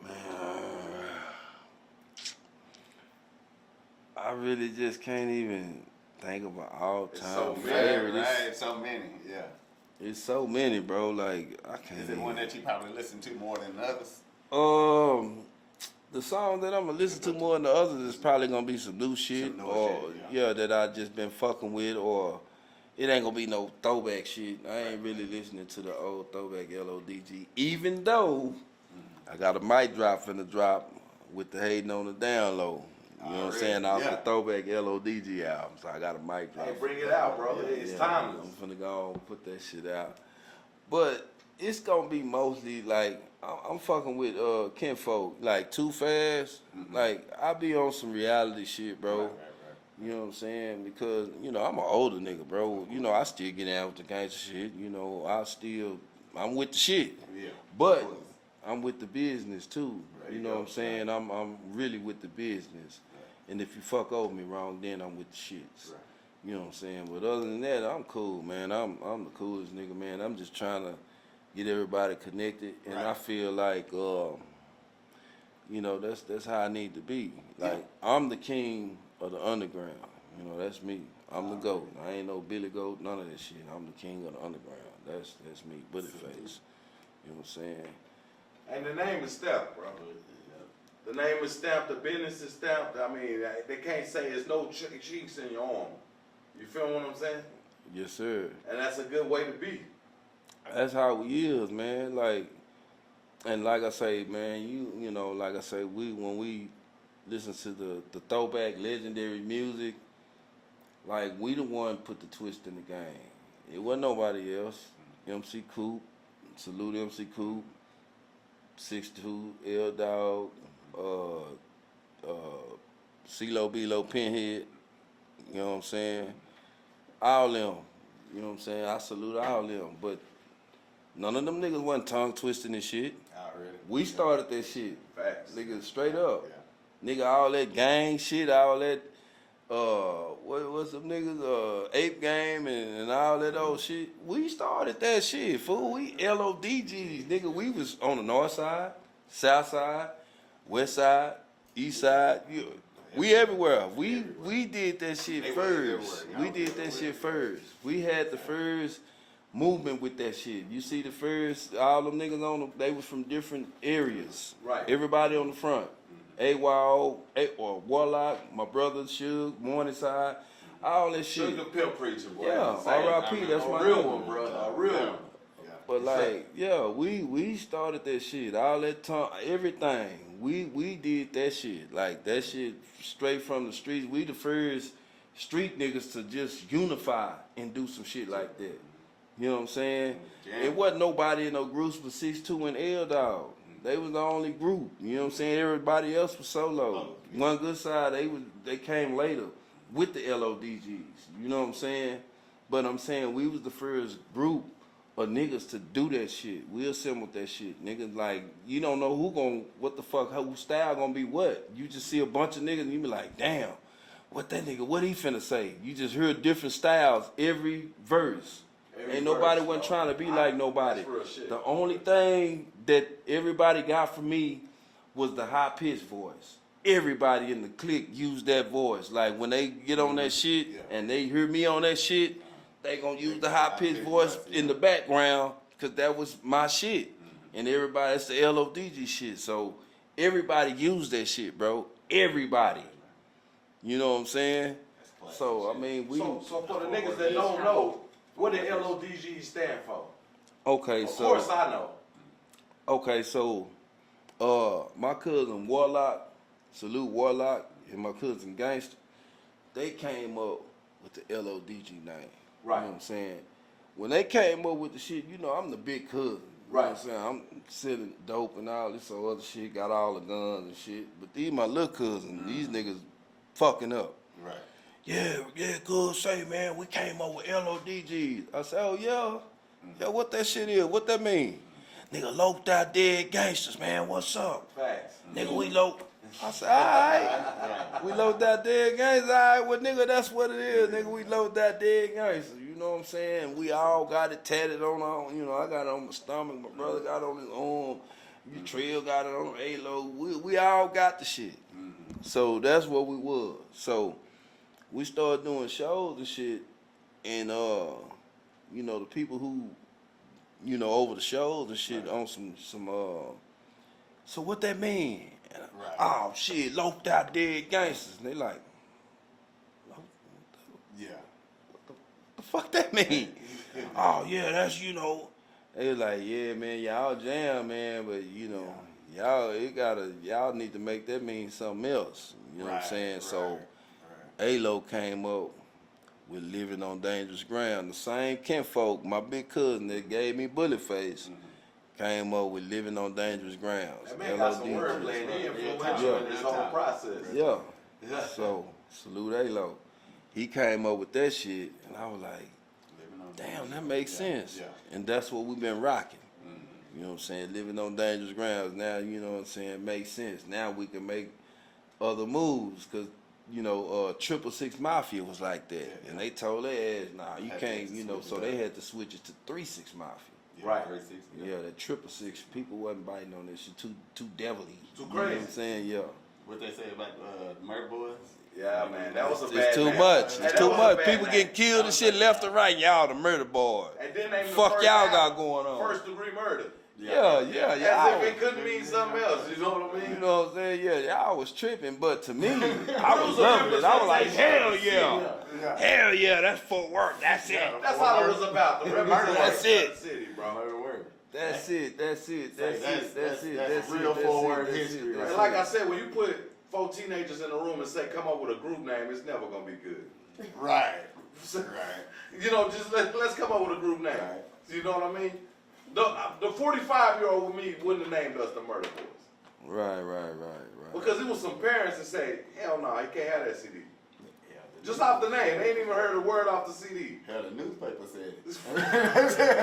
Man, I really just can't even think of an all-time favorite. Right? So many, yeah. It's so many, bro. Like, I can't. Is it one that you probably listen to more than others? The song that I'm gonna listen to more than the others is probably gonna be some new shit, that I just been fucking with, or it ain't gonna be no throwback shit. I ain't really listening to the old throwback LODG, even though I got a mic drop finna drop with the Hating on the Down Low. You know what I'm saying? Off the throwback LODG album. So I got a mic drop. Hey, bring it out, bro. It's time. I'm finna go and put that shit out. But it's gonna be mostly like, I'm fucking with kinfolk, like Too Fast. Like, I be on some reality shit, bro. Right. You know what I'm saying? Because, I'm an older nigga, bro. I still get out with the gangster shit. I'm with the shit. Yeah. But I'm with the business too. You know what I'm saying? I'm really with the business. And if you fuck over me wrong, then I'm with the shits. Right. You know what I'm saying? But other than that, I'm cool, man. I'm the coolest nigga, man. I'm just trying to get everybody connected, and I feel like, you know, that's how I need to be. Like, I'm the king of the underground. You know, that's me. I'm the GOAT. I ain't no Billy Goat, none of that shit. I'm the king of the underground. That's me, Bulletface. You know what I'm saying? And the name is stamped, bro. The name is stamped. The business is stamped. I mean, they can't say there's no cheeks in your arm. You feel what I'm saying? Yes, sir. And that's a good way to be. That's how we is, man. Like, and like I say, man, you know, like I say, when we listen to the throwback legendary music, like, we the one put the twist in the game. It wasn't nobody else. MC Coop, salute MC Coop, 6'2", L Dog, CeeLo B-Lo Pinhead, you know what I'm saying? All them, you know what I'm saying? I salute all them, but none of them niggas wasn't tongue twisting and shit. Already. We started that shit. Facts. Nigga, straight up. Yeah. Nigga, all that gang shit, all that, what's them niggas, Ape Game and all that old shit. We started that shit, fool. We LODGs, nigga. We was on the north side, south side, west side, east side. We everywhere. We did that shit first. We did that shit first. We had the first movement with that shit. You see the first, all them niggas they was from different areas. Right. Everybody on the front. AYO, or Warlock, my brother Suge, Morningside, all that shit. Suge the Pimp Preacher, boy. Yeah, R.I.P. That's my real nigga. one, bro. A real one. But like, yeah, we started that shit. All that time, everything. We did that shit. Like, that shit straight from the streets. We the first street niggas to just unify and do some shit like that. You know what I'm saying? Yeah. It wasn't nobody in no groups but 6'2" and L Dog. They was the only group. You know what I'm saying? Everybody else was solo. One Good Side, they came later with the LODGs. You know what I'm saying? But I'm saying we was the first group of niggas to do that shit. We assembled that shit. Niggas, like, you don't know what the fuck, whose style gonna be what. You just see a bunch of niggas and you be like, damn, what he finna say? You just hear different styles every verse. Ain't nobody wasn't trying to be like nobody. The only thing that everybody got from me was the high pitched voice. Everybody in the clique used that voice. Like, when they get on that shit and they hear me on that shit, they gonna use the high pitched voice in the background, because that was my shit. And everybody, that's the LODG shit. So everybody used that shit, bro. Everybody. You know what I'm saying? So I mean, So for the niggas that don't know, what did LODG stand for? Okay, Of so course I know. Okay, so my cousin Warlock, salute Warlock, and my cousin Gangster, they came up with the LODG name. Right. You know what I'm saying? When they came up with the shit, you know, I'm the big cousin. You know what I'm saying? I'm selling dope and all this other shit, got all the guns and shit. But these my little cousins, these niggas fucking up. Right. Yeah, good say, man, we came up with LODGs. I said, oh, yeah? Yeah, what that shit is? What that mean? Nigga, loped out dead gangsters, man, what's up? Facts. Nigga, we lope. I said, all right. We loped out dead gangsters, all right. Well, nigga, that's what it is. Nigga, we loped out dead gangsters. You know what I'm saying? We all got it tatted on our, you know, I got it on my stomach. My brother got it on his arm. Trail got it on A-Lo. We all got the shit. So that's what we was. So we started doing shows and shit, and you know, the people who, you know, over the shows and shit on some so what that mean? And oh shit, loped out dead gangsters. And they like, Yeah. what the fuck that mean? Oh yeah, that's, you know. They was like, yeah, man, y'all jam, man, but you know, y'all need to make that mean something else. You know what I'm saying? So A-Lo came up with Living on Dangerous Ground. The same kinfolk, my big cousin that gave me Bulletface, came up with Living on Dangerous Ground. That man got some wordplay and he influential in this whole process. Yeah. So, salute A-Lo. He came up with that shit, and I was like, damn, that makes sense. Yeah. And that's what we've been rocking. You know what I'm saying? Living on Dangerous Grounds. Now, you know what I'm saying, makes sense. Now we can make other moves, because, you know, 666 Mafia was like that. And they told their ass, nah, you can't, you know, so they had to switch it to 36 Mafia. Right. 360. Yeah, that 666. People wasn't biting on this shit. Too devilly. Too You know what crazy. I'm saying? Yeah. What they say about Murder Boys? Yeah, man, that was a bad It's too name. much. Hey, It's that too was a much. bad People name. getting killed and shit left and right. Y'all the murder boys. And then they Fuck y'all got going on. First degree murder. Yeah. As if it couldn't mean something else. You know what I mean? You know what I'm saying? Yeah, y'all was tripping, but to me, I It was was a loving it. I was like, representation hell of the yeah. Hell yeah, that's Fort Worth. That's it. That's all it was about. The representation That's it. of the city, bro. Murder Word. That's it. That's real it. forward That's it. history, That's And it. like I said, when you put 4 teenagers in a room and say, come up with a group name, it's never going to be good. Right. You know, just let's come up with a group name. Right. You know what I mean? The 45-year-old with me wouldn't have named us the Murder Boys. Right. Because it was some parents that say, hell no, he can't have that CD. Just off the name. They ain't even heard a word off the CD. Hell, the newspaper said it.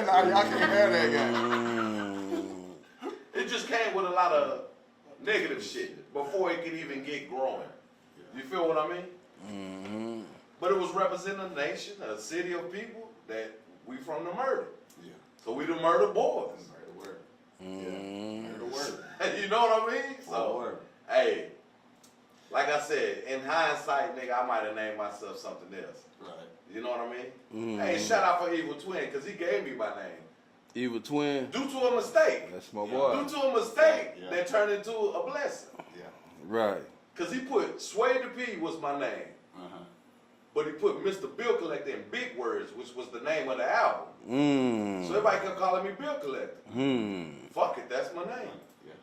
Nah, y'all can't have that guy. It just came with a lot of negative shit before it could even get growing. You feel what I mean? Mm-hmm. But it was representing a nation, a city of people that we from the murder. Yeah. So we the murder boys. Murder Word. Mm-hmm. Murder Word. You know what I mean? All word. Hey, like I said, in hindsight, nigga, I might have named myself something else. Right. You know what I mean? Mm-hmm. Hey, shout out for Evil Twin, because he gave me my name. Evil Twin. Due to a mistake. That's my boy. Due to a mistake Yeah. that turned into a blessing. Yeah. Right. Because he put Sway the P was my name. But he put Mr. Bill Collector in big words, which was the name of the album. Mm. So everybody kept calling me Bill Collector. Fuck it, that's my name. Yeah.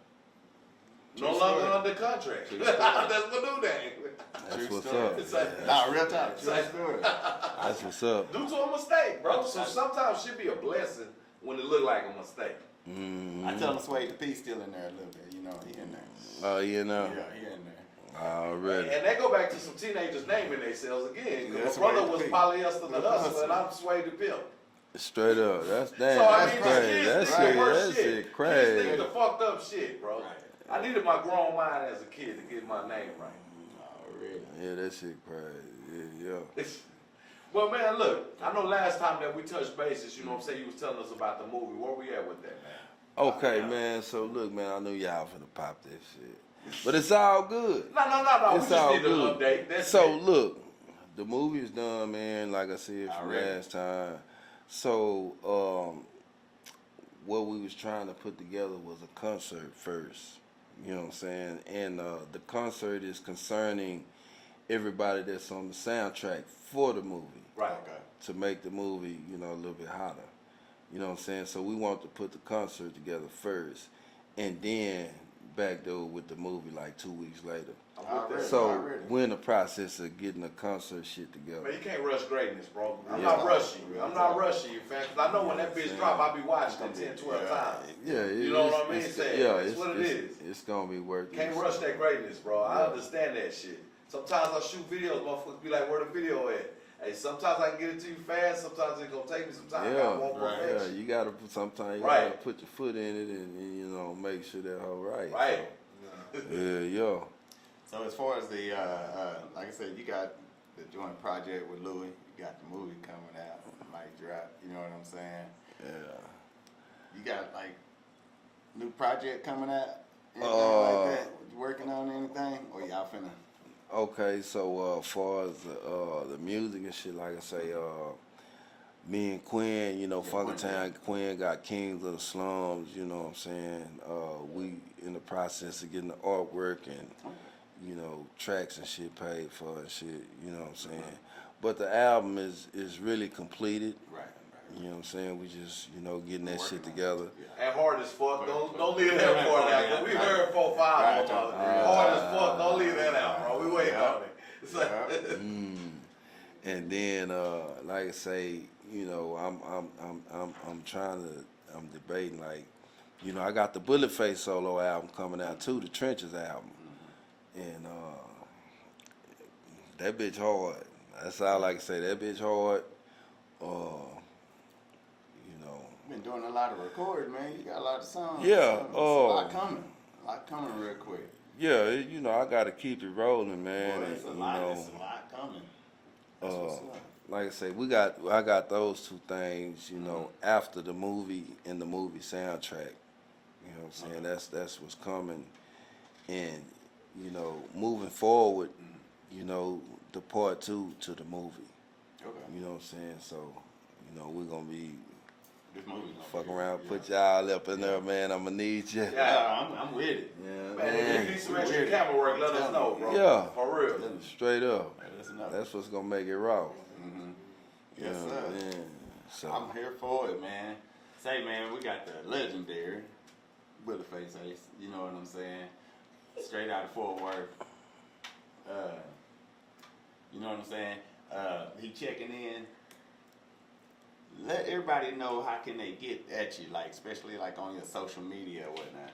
No True longer story. under contract. True story. That's my new name. That's True what's story. up. It's like, Nah, real talk. True like- story. That's what's up. due to a mistake, bro. So sometimes shit be a blessing when it look like a mistake. Mm-hmm. I tell him Sway the P still in there a little bit. You know, he in there. Oh, you know. Yeah, he in there. Already. And they go back to some teenagers naming themselves again. Yeah, Because my brother was Sway the P. Polyester the Hustler, and I'm Sway the Pimp. Straight up. That's damn. So I That's mean, crazy. these That's kids think it. the worst That's shit. it. Kids Crazy. think the fucked up shit, bro. Right. I needed my grown mind as a kid to get my name right. Already. Yeah, that shit crazy. Yeah. Well, man, look, I know last time that we touched bases, you know what I'm saying, you was telling us about the movie. Where we at with that, man? Okay, man. So look, man. I knew y'all finna pop that shit, but it's all good. No. We It's just all need an good. update. That's So it. look, the movie is done, man. Like I said from Already. last time. So what we was trying to put together was a concert first. You know what I'm saying? And the concert is concerning everybody that's on the soundtrack for the movie Right. Okay. to make the movie, you know, a little bit hotter. You know what I'm saying? So we want to put the concert together first, and then backdoor with the movie like 2 weeks later. I'm with Already. that. So we're in the process of getting the concert shit together. Man, you can't rush greatness, bro. I'm Yeah. not rushing you. I'm not rushing you, fam. 'Cause I know when that bitch drop, I'll be watching it 10, 12 times. Yeah, You know what I mean? It's, Say, yeah, it's what it is. It's gonna be worth it. Can't rush that greatness, bro. I Yeah. understand that shit. Sometimes I shoot videos, motherfuckers be like, where the video at? Hey, sometimes I can get it to you fast, sometimes it's gonna take me some time. I want Yeah, perfection. you gotta sometimes you Right. gotta put your foot in it and you know make sure that all right. Right. Yeah. So as far as the, like I said, you got the joint project with Louis. You got the movie coming out. Might drop. You know what I'm saying? Yeah. You got like new project coming out. Anything like that? You working on anything? Or y'all finna? Okay, so far as the music and shit, like I say, me and Quinn, you know, Funky Town Quinn got Kings of the Slums, you know what I'm saying? We in the process of getting the artwork and, you know, tracks and shit paid for and shit, you know what I'm saying? But the album is really completed. Right. You know what I'm saying? We just, you know, getting that shit together. And hard as fuck. Don't leave that part out. 'Cause we heard 4, 5 of them. Hard as fuck. Don't leave that out, bro. We waiting on it. It's like, And then, like I say, you know, I'm debating, like, you know, I got the Bulletface solo album coming out too, the Trenches album, and that bitch hard. That's all I can say. That bitch hard. You know. Been doing a lot of recording, man. You got a lot of songs. Yeah, It's a lot coming. A lot coming real quick. Yeah, you know, I got to keep it rolling, man. Boy, and, it's a you lot. know, It's a lot coming. That's what's up. like I say, I got those two things, you know, after the movie and the movie soundtrack. You know what I'm saying? That's what's coming. And, you know, moving forward, you know, the part 2 to the movie. Okay. You know what I'm saying? So, you know, we're gonna be This movie's gonna fuck be around, good, put y'all up in there, man. I'ma need you. Yeah, I'm with it. Yeah, Man, if you need some extra camera work, let us know, bro. Yeah. For real. Straight up. That's That's what's gonna make it raw. Yes, You know, sir. man. So I'm here for it, man. Say, man, we got the legendary Bulletface Ace. You know what I'm saying? Straight out of Fort Worth. You know what I'm saying? He checking in. Let everybody know how can they get at you, like especially like on your social media or whatnot.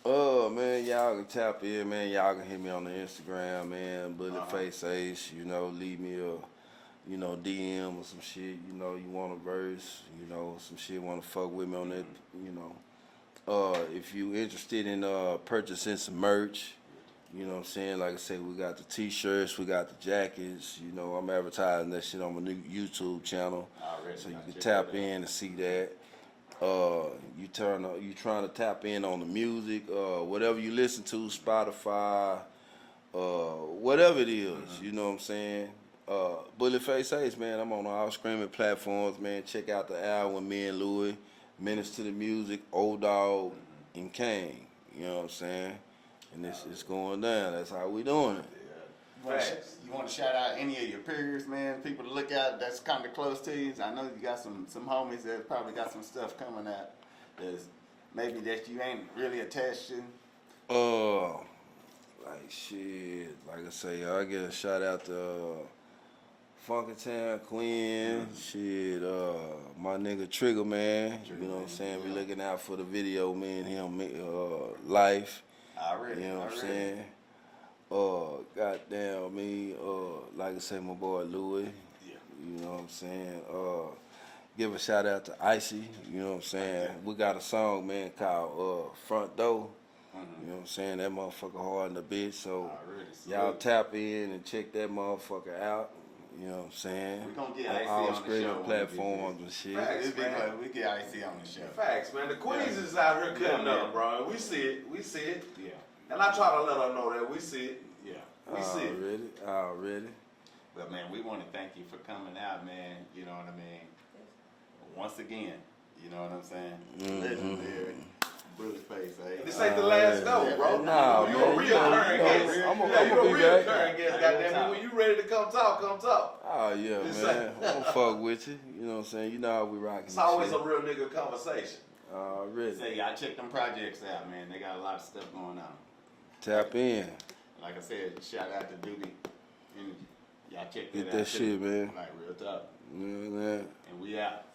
oh man, y'all can tap in, man. Y'all can hit me on the Instagram, man. Bulletface Ace, you know, leave me a DM or some shit, you know, you want a verse, you know, some shit wanna fuck with me on that, you know. If you interested in purchasing some merch, you know what I'm saying? Like I said, we got the t-shirts, we got the jackets, you know, I'm advertising that shit on my new YouTube channel. Already, So you can check tap that out. in and see that. You trying to tap in on the music, whatever you listen to, Spotify, whatever it is, you know what I'm saying? Bulletface Ace, man, I'm on all streaming platforms, man. Check out the album with me and Louis, Menace to the Music, Old Dog, and Kane. You know what I'm saying? And it's going down. That's how we doing it. You want to shout out any of your peers, man? People to look at that's kind of close to you. I know you got some homies that probably got some stuff coming out that's maybe that you ain't really attached to. Like shit. Like I say, I get a shout out to Funky Town Queen. Shit, my nigga Trigger, man. You know what I'm saying? We looking out for the video, me and him, life. Already. You know what I'm saying? Goddamn me, like I say, my boy Louis. Yeah. You know what I'm saying? Give a shout out to Icy. You know what I'm saying? We got a song, man, called Front Door. You know what I'm saying? That motherfucker hard in the bitch. So y'all tap in and check that motherfucker out. You know what I'm saying? We gonna get on Icy all on the streaming show. platforms and shit. Facts, man. We get Icy on the show. Facts, man. The Queens is out here cutting Yeah, up, bro. We see it. We see it. Yeah. And I try to let her know that we see it. Yeah. We see it. Already. But man, we want to thank you for coming out, man. You know what I mean? Once again, you know what I'm saying? Legendary Bulletface, eh? This ain't the last go, bro. Nah, you man, a reoccurring guest. I'm You a gonna be reoccurring back. guest, goddamn. When you ready to come talk, come talk. Oh yeah, This man. I'm gonna fuck with you. You know what I'm saying? You know how we rockin'. It's always a real nigga conversation. Already. Say, y'all check them projects out, man. They got a lot of stuff going on. Tap in. Like I said, shout out to Doobie Energy. Y'all check that Get out. that too. shit, man. Like real talk. You know what I'm saying? And we out.